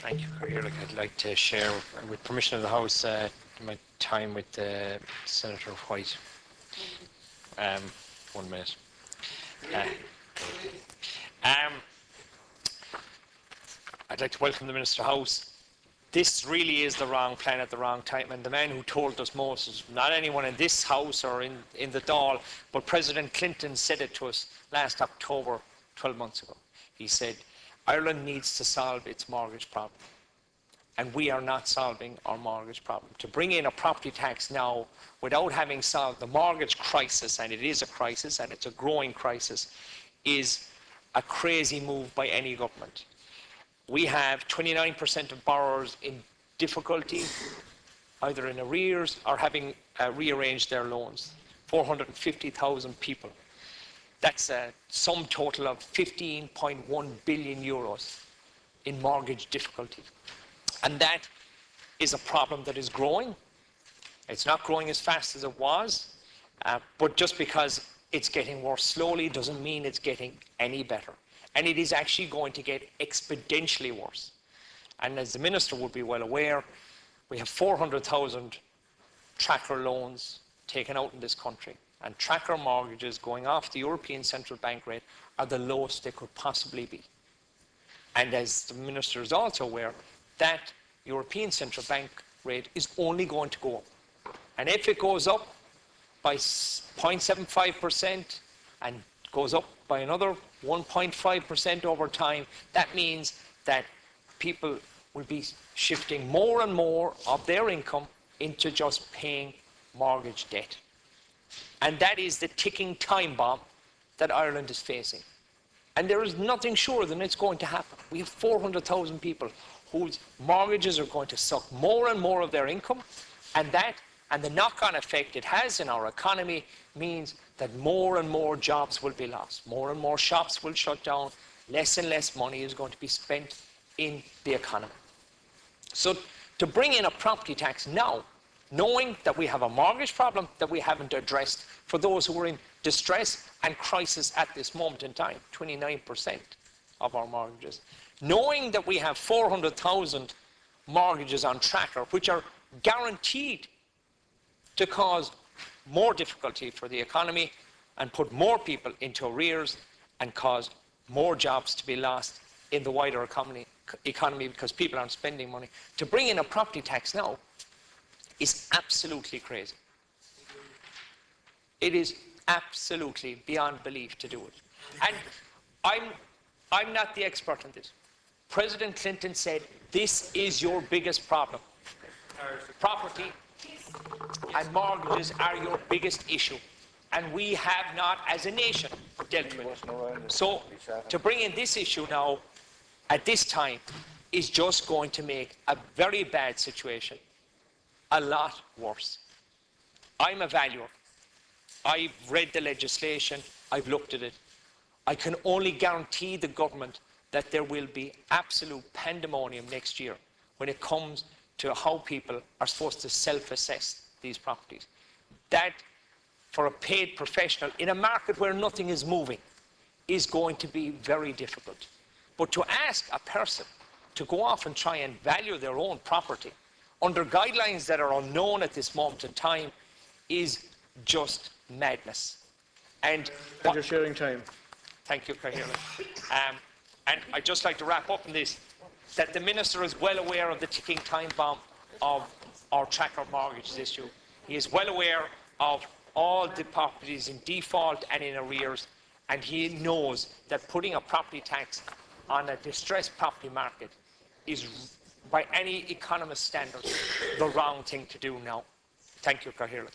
Thank you, Cahill. I'd like to share, with permission of the House, my time with Senator White. 1 minute. I'd like to welcome the Minister House. This really is the wrong plan at the wrong time, and the man who told us most is not anyone in this House or in the Dáil, but President Clinton said it to us last October, 12 months ago. He said, Ireland needs to solve its mortgage problem, and we are not solving our mortgage problem. To bring in a property tax now without having solved the mortgage crisis, and it is a crisis and it's a growing crisis, is a crazy move by any government. We have 29% of borrowers in difficulty, either in arrears or having rearranged their loans. 450,000 people. That's a sum total of 15.1 billion euros in mortgage difficulty. And that is a problem that is growing. It's not growing as fast as it was, but just because it's getting worse slowly doesn't mean it's getting any better. And it is actually going to get exponentially worse. And as the Minister would be well aware, we have 400,000 tracker loans taken out in this country. And tracker mortgages going off the European Central Bank rate are the lowest they could possibly be. And as the Minister is also aware, that European Central Bank rate is only going to go up. And if it goes up by 0.75% and goes up by another 1.5% over time, that means that people will be shifting more and more of their income into just paying mortgage debt. And that is the ticking time bomb that Ireland is facing. And there is nothing sure than it's going to happen. We have 400,000 people whose mortgages are going to suck more and more of their income, and the knock-on effect it has in our economy means that more and more jobs will be lost. More and more shops will shut down. Less and less money is going to be spent in the economy. So to bring in a property tax now, knowing that we have a mortgage problem that we haven't addressed for those who are in distress and crisis at this moment in time, 29% of our mortgages, knowing that we have 400,000 mortgages on tracker, which are guaranteed to cause more difficulty for the economy and put more people into arrears and cause more jobs to be lost in the wider economy because people aren't spending money. To bring in a property tax now is absolutely crazy. It is absolutely beyond belief to do it. And I'm not the expert on this. President Clinton said, this is your biggest problem. Property and mortgages are your biggest issue. And we have not, as a nation, dealt with it. So to bring in this issue now, at this time, is just going to make a very bad situation a lot worse. I'm a valuer. I've read the legislation. I've looked at it. I can only guarantee the government that there will be absolute pandemonium next year when it comes to how people are supposed to self-assess these properties. That, for a paid professional in a market where nothing is moving, is going to be very difficult. But to ask a person to go off and try and value their own property under guidelines that are unknown at this moment in time is just madness. And you're sharing time. Thank you, Cahill. And I'd just like to wrap up on this, that the Minister is well aware of the ticking time bomb of our tracker mortgages issue. He is well aware of all the properties in default and in arrears, and he knows that putting a property tax on a distressed property market is, by any economist standards, the wrong thing to do now. Thank you, Cahill.